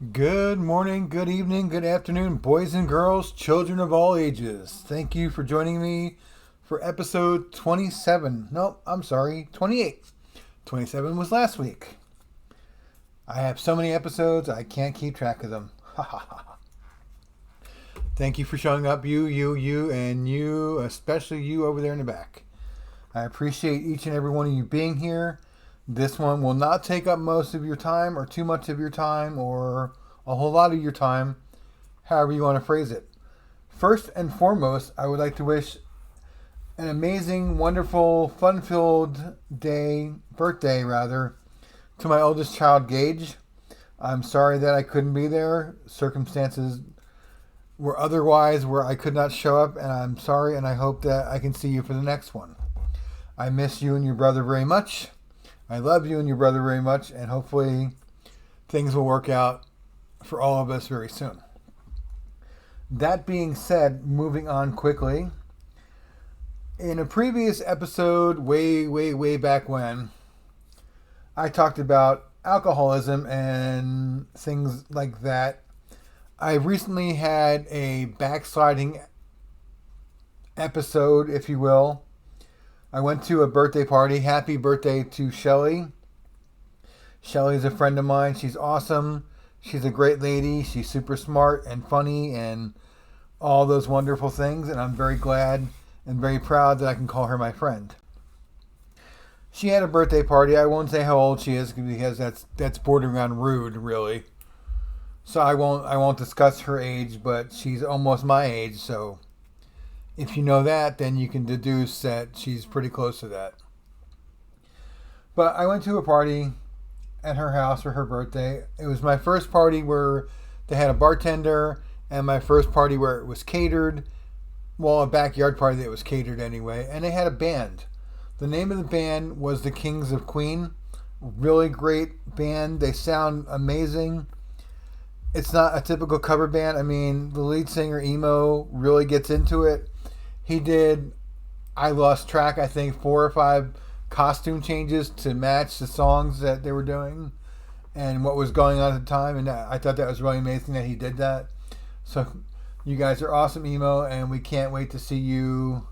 Good morning, good evening, good afternoon, boys and girls, children of all ages. Thank you for joining me for episode 27. Nope, I'm sorry, 28. 27 was last week. I have so many episodes, I can't keep track of them. Thank you for showing up, you, and you, especially you over there in the back. I appreciate each and every one of you being here. This one will not take up most of your time or too much of your time or a whole lot of your time, however you want to phrase it. First and foremost, I would like to wish an amazing, wonderful, fun-filled birthday, to my oldest child, Gage. I'm sorry that I couldn't be there. Circumstances were otherwise where I could not show up, and I'm sorry, and I hope that I can see you for the next one. I miss you and your brother very much. I love you and your brother very much, and hopefully things will work out for all of us very soon. That being said, moving on quickly. In a previous episode, way back when, I talked about alcoholism and things like that. I recently had a backsliding episode, if you will. I went to a birthday party. Happy birthday to Shelly. Shelly's a friend of mine. She's awesome. She's a great lady. She's super smart and funny and all those wonderful things. And I'm very glad and very proud that I can call her my friend. She had a birthday party. I won't say how old she is because that's bordering on rude, really. So I won't discuss her age, but she's almost my age, so if you know that, then you can deduce that she's pretty close to that. But I went to a party at her house for her birthday. It was my first party where they had a bartender, and my first party where it was catered. Well, a backyard party that was catered anyway. And they had a band. The name of the band was the Kings of Queen. Really great band. They sound amazing. It's not a typical cover band. I mean, the lead singer, Emo, really gets into it. He did, I lost track, I think 4 or 5 costume changes to match the songs that they were doing and what was going on at the time. And I thought that was really amazing that he did that. So you guys are awesome, Emo, and we can't wait to see you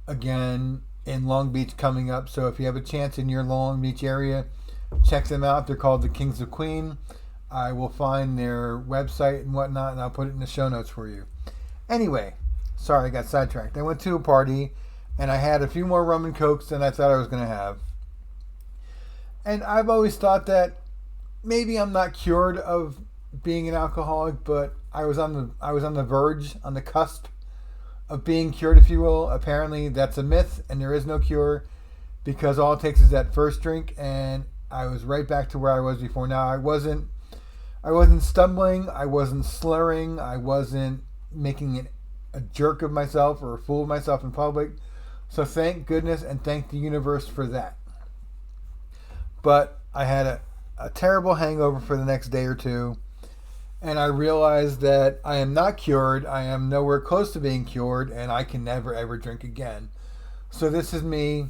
again in Long Beach coming up. So if you have a chance in your Long Beach area, check them out. They're called the Kings of Queen. I will find their website and whatnot, and I'll put it in the show notes for you. Anyway, sorry, I got sidetracked. I went to a party, and I had a few more rum and cokes than I thought I was going to have. And I've always thought that maybe I'm not cured of being an alcoholic, but I was on the verge, on the cusp of being cured, if you will. Apparently, that's a myth, and there is no cure, because all it takes is that first drink, and I was right back to where I was before. Now, I wasn't stumbling, I wasn't slurring, I wasn't making a jerk of myself or a fool of myself in public. So thank goodness and thank the universe for that. But I had a terrible hangover for the next day or two, and I realized that I am not cured, I am nowhere close to being cured, and I can never ever drink again. So this is me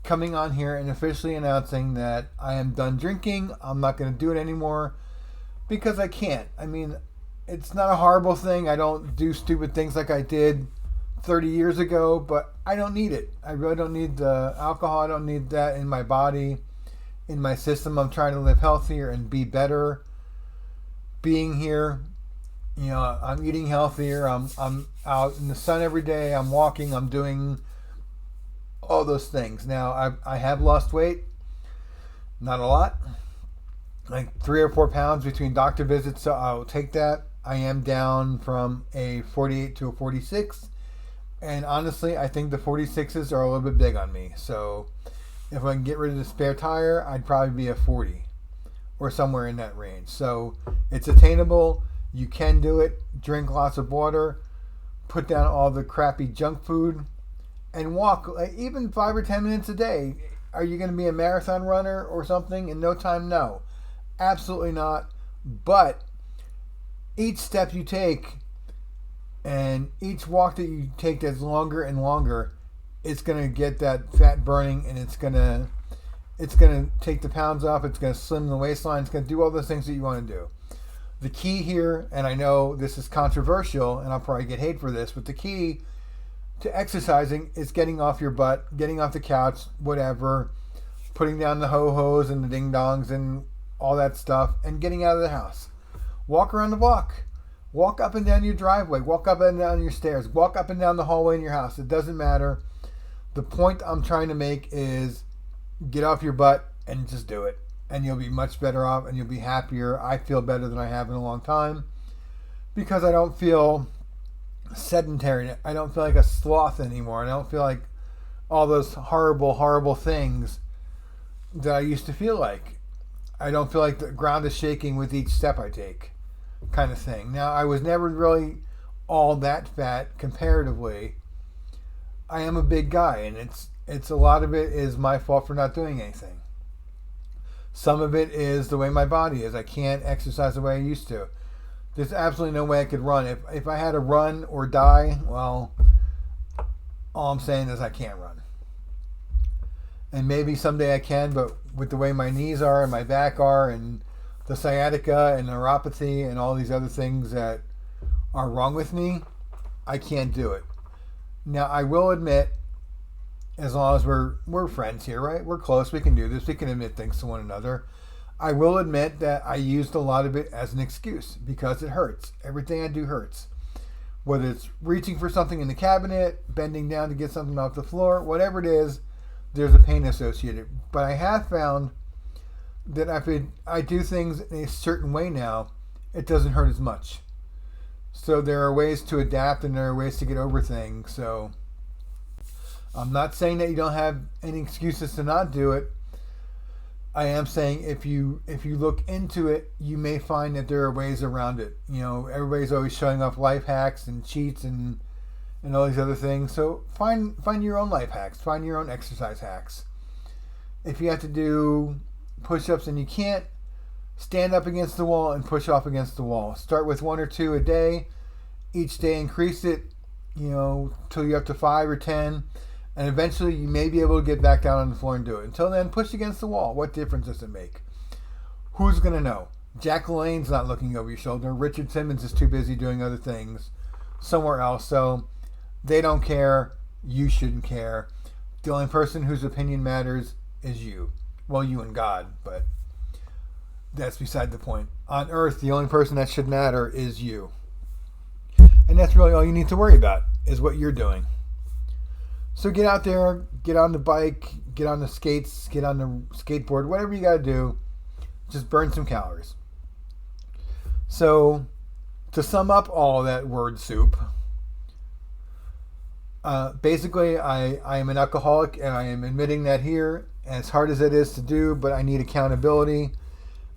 coming on here and officially announcing that I am done drinking. I'm not going to do it anymore. Because I can't. I mean, it's not a horrible thing. I don't do stupid things like I did 30 years ago, but I don't need it. I really don't need the alcohol. I don't need that in my body, in my system. I'm trying to live healthier and be better. Being here, I'm eating healthier. I'm out in the sun every day. I'm walking. I'm doing all those things. Now, I have lost weight. Not a lot. Like 3 or 4 pounds between doctor visits, so I'll take that. I am down from a 48 to a 46, and honestly, I think the 46s are a little bit big on me. So if I can get rid of the spare tire, I'd probably be a 40 or somewhere in that range. So it's attainable. You can do it. Drink lots of water, put down all the crappy junk food, and walk like even 5 or 10 minutes a day. Are you going to be a marathon runner or something in no time? No. Absolutely not. But each step you take and each walk that you take that's longer and longer, it's going to get that fat burning, and it's going to take the pounds off. It's going to slim the waistline. It's going to do all those things that you want to do. The key here, and I know this is controversial and I'll probably get hate for this, but the key to exercising is getting off your butt, getting off the couch, whatever, putting down the ho-hos and the ding-dongs and all that stuff, and getting out of the house. Walk around the block. Walk up and down your driveway. Walk up and down your stairs. Walk up and down the hallway in your house. It doesn't matter. The point I'm trying to make is get off your butt and just do it. And you'll be much better off and you'll be happier. I feel better than I have in a long time because I don't feel sedentary. I don't feel like a sloth anymore. I don't feel like all those horrible, horrible things that I used to feel like. I don't feel like the ground is shaking with each step I take, kind of thing. Now, I was never really all that fat comparatively. I am a big guy, and it's a lot of it is my fault for not doing anything. Some of it is the way my body is. I can't exercise the way I used to. There's absolutely no way I could run. If I had to run or die, well, all I'm saying is I can't run. And maybe someday I can, but with the way my knees are and my back are and the sciatica and neuropathy and all these other things that are wrong with me, I can't do it. Now, I will admit, as long as we're friends here, right? We're close. We can do this. We can admit things to one another. I will admit that I used a lot of it as an excuse because it hurts. Everything I do hurts. Whether it's reaching for something in the cabinet, bending down to get something off the floor, whatever it is, there's a pain associated. But I have found that if I do things in a certain way now, it doesn't hurt as much. So there are ways to adapt and there are ways to get over things. So I'm not saying that you don't have any excuses to not do it. I am saying if you look into it, you may find that there are ways around it. You know, everybody's always showing off life hacks and cheats and all these other things. So find your own life hacks. Find your own exercise hacks. If you have to do push-ups and you can't, stand up against the wall and push off against the wall. Start with 1 or 2 a day. Each day increase it, till you're up to 5 or 10. And eventually you may be able to get back down on the floor and do it. Until then, push against the wall. What difference does it make? Who's going to know? Jack LaLanne's not looking over your shoulder. Richard Simmons is too busy doing other things somewhere else. So they don't care. You shouldn't care. The only person whose opinion matters is you. Well, you and God, but that's beside the point. On earth, the only person that should matter is you. And that's really all you need to worry about, is what you're doing. So get out there, get on the bike, get on the skates, get on the skateboard, whatever you got to do. Just burn some calories. So to sum up all that word soup, basically I am an alcoholic and I am admitting that here, as hard as it is to do, but I need accountability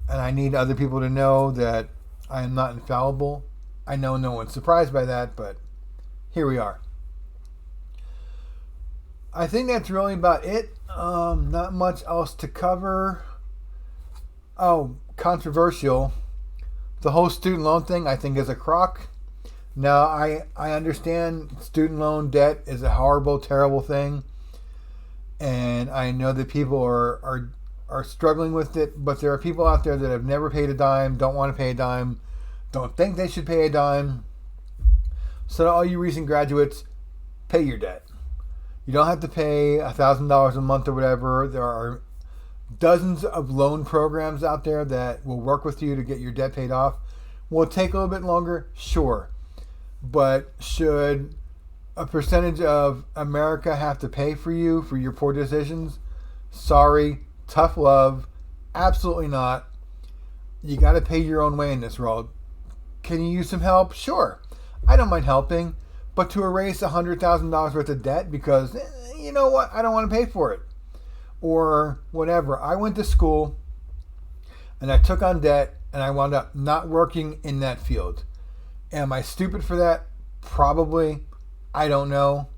and I need other people to know that I am not infallible. I know no one's surprised by that, but here we are. I think that's really about it. Not much else to cover. Oh, controversial. The whole student loan thing I think is a crock. Now, I understand student loan debt is a horrible, terrible thing. And I know that people are struggling with it. But there are people out there that have never paid a dime, don't want to pay a dime, don't think they should pay a dime. So to all you recent graduates, pay your debt. You don't have to pay $1,000 a month or whatever. There are dozens of loan programs out there that will work with you to get your debt paid off. Will it take a little bit longer? Sure. But should a percentage of America have to pay for you for your poor decisions? Sorry. Tough love. Absolutely not. You got to pay your own way in this world. Can you use some help? Sure. I don't mind helping. But to erase $100,000 worth of debt because, you know what, I don't want to pay for it. Or whatever. I went to school and I took on debt and I wound up not working in that field. Am I stupid for that? Probably. I don't know.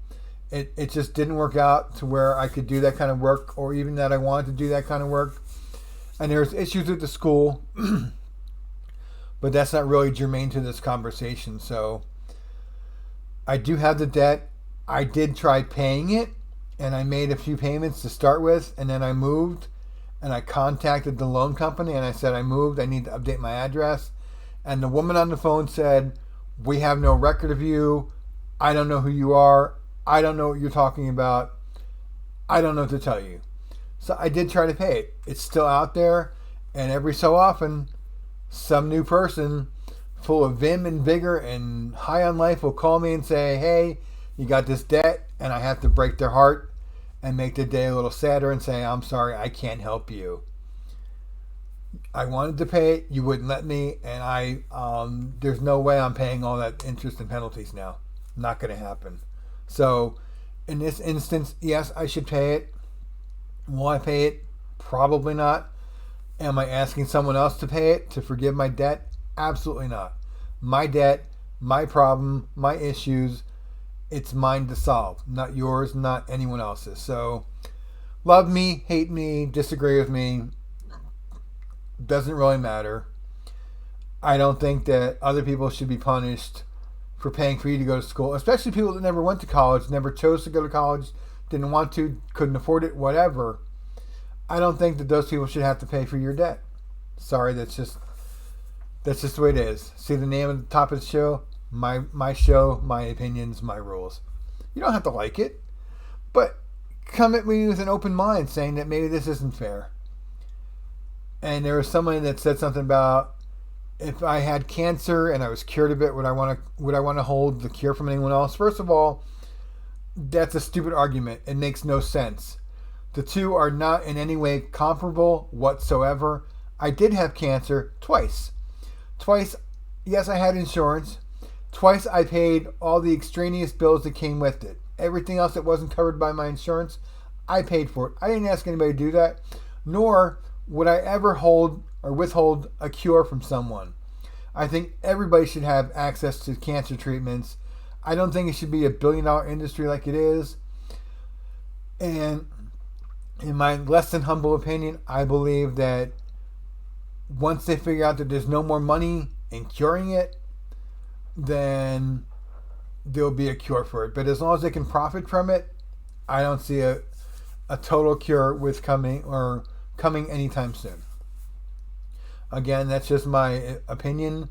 It just didn't work out to where I could do that kind of work or even that I wanted to do that kind of work. And there's issues with the school. But that's not really germane to this conversation. So I do have the debt. I did try paying it, and I made a few payments to start with, and then I moved, and I contacted the loan company, and I said, I moved, I need to update my address, And the woman on the phone said, "We have no record of you. I don't know who you are. I don't know what you're talking about. I don't know what to tell you." So I did try to pay it. It's still out there. And every so often, some new person full of vim and vigor and high on life will call me and say, "Hey, you got this debt," and I have to break their heart and make the day a little sadder and say, "I'm sorry, I can't help you. I wanted to pay it, you wouldn't let me, and there's no way I'm paying all that interest and penalties now. Not going to happen." So, in this instance, yes, I should pay it. Will I pay it? Probably not. Am I asking someone else to pay it, to forgive my debt? Absolutely not. My debt, my problem, my issues, it's mine to solve. Not yours, not anyone else's. So, love me, hate me, disagree with me. Doesn't really matter. I don't think that other people should be punished for paying for you to go to school, especially people that never went to college, never chose to go to college, didn't want to, couldn't afford it, whatever. I don't think that those people should have to pay for your debt. Sorry, that's just the way it is. See the name at the top of the show? My show, my opinions, my rules. You don't have to like it, but come at me with an open mind saying that maybe this isn't fair. And there was someone that said something about, if I had cancer and I was cured of it, would I want to hold the cure from anyone else? First of all, that's a stupid argument. It makes no sense. The two are not in any way comparable whatsoever. I did have cancer twice. Twice, yes, I had insurance. Twice I paid all the extraneous bills that came with it. Everything else that wasn't covered by my insurance, I paid for it. I didn't ask anybody to do that, nor would I ever hold or withhold a cure from someone. I think everybody should have access to cancer treatments. I don't think it should be a billion-dollar industry like it is. And in my less than humble opinion, I believe that once they figure out that there's no more money in curing it, then there'll be a cure for it. But as long as they can profit from it, I don't see a total cure with coming anytime soon. Again, that's just my opinion,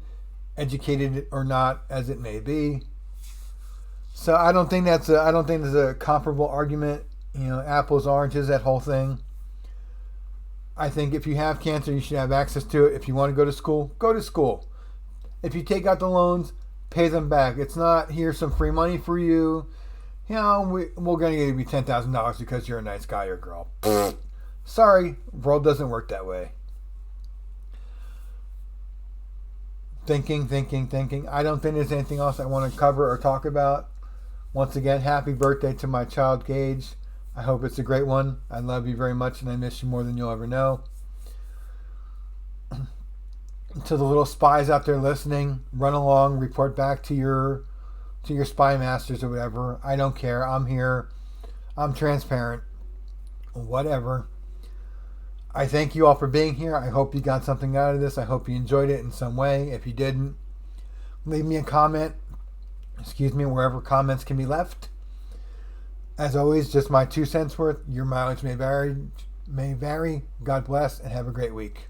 educated or not as it may be. So I don't think there's a comparable argument. Apples, oranges, that whole thing. I think if you have cancer, you should have access to it. If you want to go to school, go to school. If you take out the loans, pay them back. It's not, here's some free money for you. We're going to give you $10,000 because you're a nice guy or girl. Sorry, world doesn't work that way. Thinking. I don't think there's anything else I want to cover or talk about. Once again, happy birthday to my child, Gage. I hope it's a great one. I love you very much and I miss you more than you'll ever know. To the little spies out there listening, run along, report back to your spy masters or whatever. I don't care. I'm here. I'm transparent. Whatever. I thank you all for being here. I hope you got something out of this. I hope you enjoyed it in some way. If you didn't, leave me a comment. Wherever comments can be left. As always, just my 2 cents worth. Your mileage may vary. God bless and have a great week.